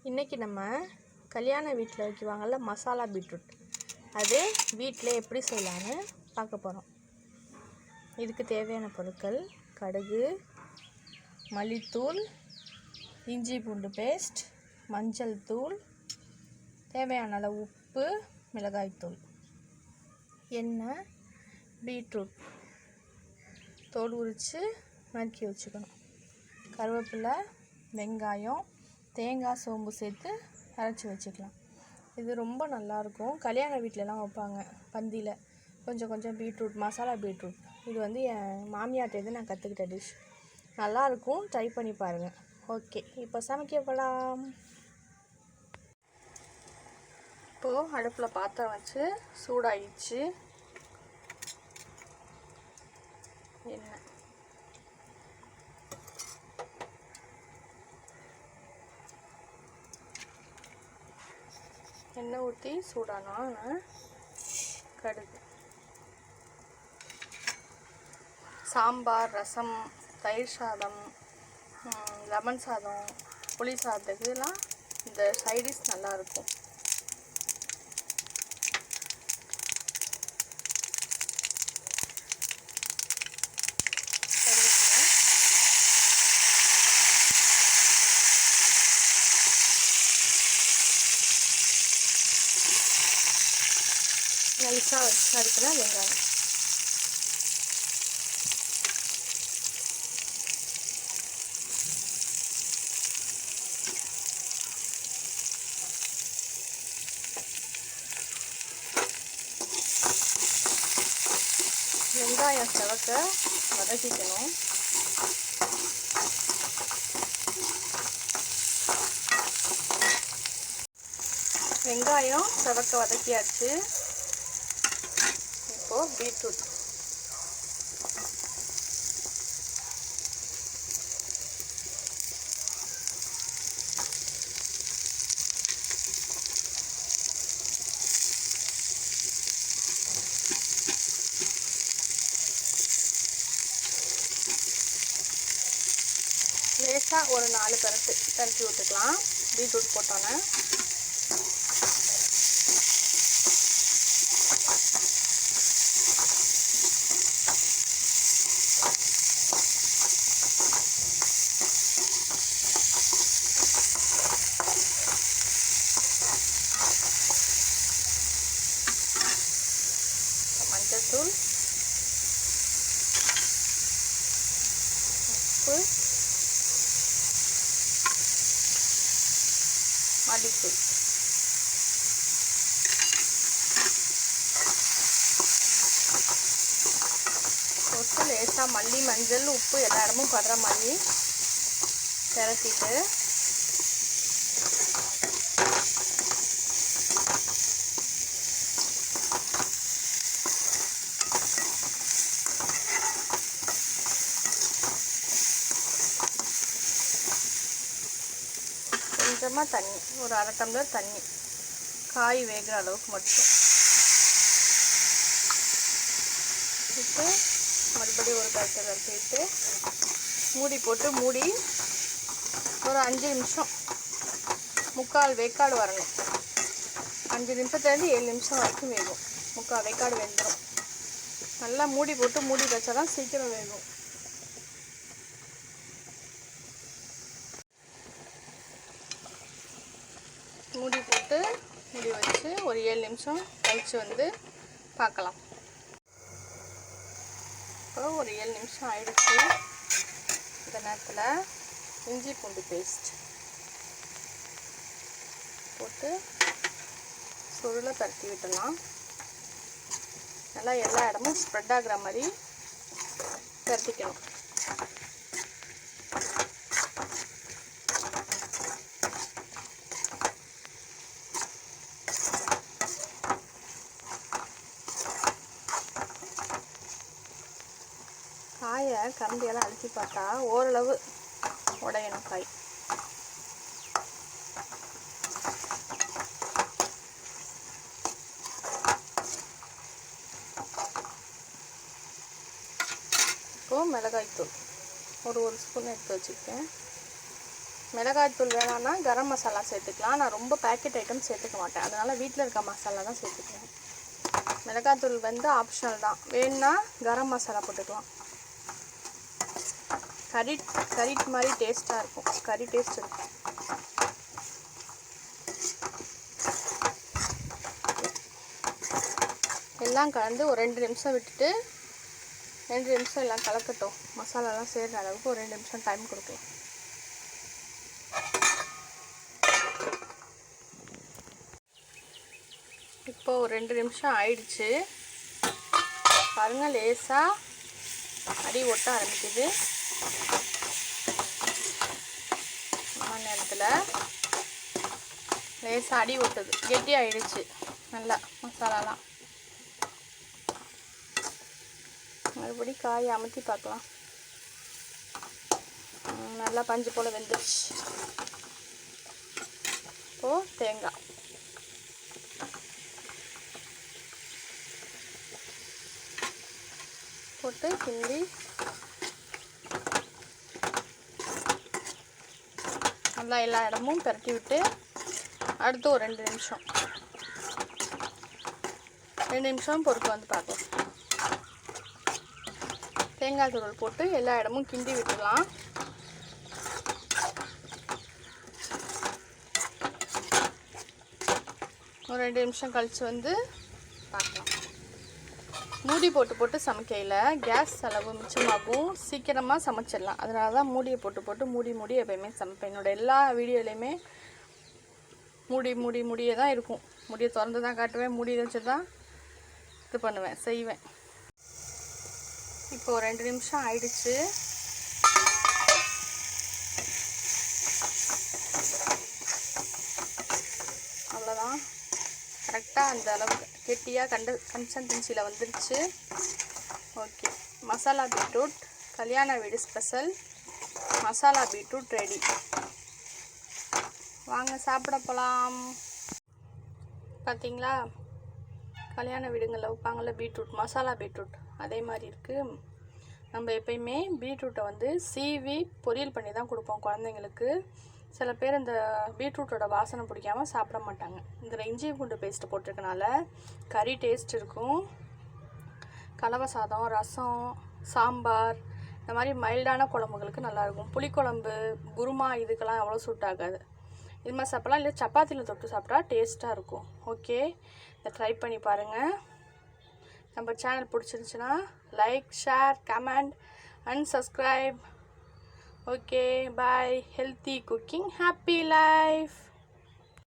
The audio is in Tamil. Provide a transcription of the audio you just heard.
இன்றைக்கி நம்ம கல்யாண வீட்டில் வைக்குவாங்கள்ல மசாலா பீட்ரூட், அது வீட்டில் எப்படி செய்யலான்னு பார்க்க போகிறோம். இதுக்கு தேவையான பொருட்கள்: கடுகு, மல்லித்தூள், இஞ்சி பூண்டு பேஸ்ட், மஞ்சள் தூள், தேவையான அளவு உப்பு, மிளகாய்த்தூள், எண்ணெய், பீட்ரூட் தோல் உரித்து நறுக்கி வச்சுக்கணும், கருவேப்பிலை, வெங்காயம், தேங்காய், சோம்பு சேர்த்து அரைச்சி வச்சுக்கலாம். இது ரொம்ப நல்லாயிருக்கும். கல்யாண வீட்டிலலாம் வைப்பாங்க பந்தியில். கொஞ்சம் பீட்ரூட், மசாலா பீட்ரூட். இது என் மாமியார்ட்டேருந்து நான் கற்றுக்கிட்ட டிஷ். நல்லாயிருக்கும், ட்ரை பண்ணி பாருங்கள். ஓகே, இப்போ சமைக்க போகலாம். இப்போது அடுப்பில் பாத்திரம் வச்சு சூடாகிடுச்சு. எண்ணெய் ஊற்றி சூடானா கடுகு, சாம்பார், ரசம், தயிர் சாதம், லெமன் சாதம், புளி சாதத்துக்குலாம் இந்த சைடிஷ் நல்லாயிருக்கும். நைஸாக நறுக்கிற வெங்காயம், வெங்காயம் செவக்க வதக்கிக்கணும். வெங்காயம் செவக்க வதக்கியாச்சு. இப்போது பீட்ரூட், லேசாக ஒரு 4 பரட்டி விட்டுக்கலாம். பீட்ரூட் போட்டோன்னே மஞ்சள் தூள், உப்பு, மல்லித்தூள், போட்டு லேசாக மல்லி, மஞ்சள், உப்பு எல்லா இடமும் படுற மாதிரி திரட்டிட்டு கொஞ்சமாக தண்ணி, ஒரு 1/2 டம்ளர் தண்ணி, காய் வேகிற அளவுக்கு மட்டும் விட்டு மறுபடியும் ஒரு கரட்டிட்டு மூடி போட்டு மூடி ஒரு 5 நிமிஷம், 3/4 வேக்காடு வரணும். 5 நிமிஷத்துலேருந்து 7 நிமிஷம் வரைக்கும் வேகும். 3/4 வேக்காடு வெந்துடும். நல்லா மூடி போட்டு மூடி வச்சா தான் சீக்கிரம் வேகும். மூடி போட்டு மூடி வச்சு ஒரு 7 நிமிஷம் கழித்து பார்க்கலாம். இப்போ ஒரு 7 நிமிஷம் ஆயிடுச்சு. இந்த நேரத்தில் இஞ்சி பூண்டு பேஸ்ட் போட்டு சுருளை பரட்டி விட்டுடலாம். நல்லா எல்லா இடமும் ஸ்ப்ரெட் ஆகிற மாதிரி பரட்டிக்கணும். காயை கரண்டியெல்லாம் அழுத்தி பார்த்தா ஓரளவு உடையணும் காய். இப்போது மிளகாய்த்தூள் ஒரு ஸ்பூன் எடுத்து வச்சுருக்கேன். மிளகாய்த்தூள் வேணான்னா கரம் மசாலா சேர்த்துக்கலாம். நான் ரொம்ப பேக்கெட் ஐட்டம் சேர்த்துக்க மாட்டேன், அதனால் வீட்டில் இருக்க மசாலா தான் சேர்த்துக்குவேன். மிளகாய்த்தூள் வந்து ஆப்ஷனல் தான், வேணுன்னா கரம் மசாலா போட்டுக்கலாம். கறி மாதிரி டேஸ்ட்டாக இருக்கும், கறி டேஸ்ட் இருக்கும். எல்லாம் கலந்து ஒரு 2 நிமிஷம் விட்டுட்டு 2 நிமிஷம் எல்லாம் கலக்கட்டும். மசாலாலாம் சேர்கிற அளவுக்கு ஒரு 2 நிமிஷம் டைம் கொடுக்கலாம். இப்போ ஒரு 2 நிமிஷம் ஆயிடுச்சு பாருங்கள். லேசாக அடி ஒட்ட ஆரம்பிக்குது. நேரத்தில் லேசாக அடி ஒட்டுது, கெட்டி ஆயிடுச்சு நல்லா மசாலாலாம். மறுபடி காயை அமுத்தி பார்க்கலாம். நல்லா பஞ்சு போல் வெந்துருச்சு. இப்போது தேங்காய் போட்டு கிண்டி நல்லா எல்லா இடமும் பரட்டி விட்டு அடுத்து ஒரு 2 நிமிஷம் பொறுக்க வந்து பார்க்கலாம். தேங்காய் துருவல் போட்டு எல்லா இடமும் கிண்டி விட்டுடலாம். ஒரு 2 நிமிஷம் கழித்து வந்து பார்க்கலாம். மூடி போட்டு சமைக்கையில் கேஸ் செலவு மிச்சமாகும், சீக்கிரமாக சமைச்சிடலாம். அதனால தான் மூடியை போட்டு மூடி எப்போயுமே சமைப்பேன். என்னோடய எல்லா வீடியோலையுமே மூடியே தான் இருக்கும். மூடியை திறந்து தான் காட்டுவேன், மூடி வச்சு தான் இது பண்ணுவேன், செய்வேன். இப்போ 2 நிமிஷம் ஆயிடுச்சு. அவ்வளோதான், கரெக்டாக அந்த அளவுக்கு கெட்டியாக கன்சிஸ்டன்சியில் வந்துடுச்சு. ஓகே, மசாலா பீட்ரூட் கல்யாண வீடு ஸ்பெஷல் மசாலா பீட்ரூட் ரெடி. வாங்க சாப்பிட போகலாம். பார்த்தீங்களா, கல்யாண வீடுங்களில் வைப்பாங்கள்ல பீட்ரூட், மசாலா பீட்ரூட் அதே மாதிரி இருக்குது. நம்ம எப்பயுமே பீட்ரூட்டை வந்து சீவி பொரியல் பண்ணி தான் கொடுப்போம் குழந்தைங்களுக்கு. சில பேர் இந்த பீட்ரூட்டோட வாசனை பிடிக்காமல் சாப்பிட மாட்டாங்க. இதில் இஞ்சி பூண்டு பேஸ்ட்டு போட்டிருக்கனால கறி டேஸ்ட் இருக்கும். கலவை சாதம், ரசம், சாம்பார் இந்த மாதிரி மைல்டான குழம்புகளுக்கு நல்லாயிருக்கும். புளிக்குழம்பு, குருமா இதுக்கெல்லாம் அவ்வளோ சூட் ஆகாது. இது மாதிரி சாப்பிட்லாம், இல்லை சப்பாத்தியில் தொட்டு சாப்பிட்டா டேஸ்ட்டாக இருக்கும். ஓகே, இதை ட்ரை பண்ணி பாருங்கள். நம்ம சேனல் பிடிச்சிருந்துச்சுன்னா like, share, comment and subscribe. Okay, bye. Healthy cooking, happy life.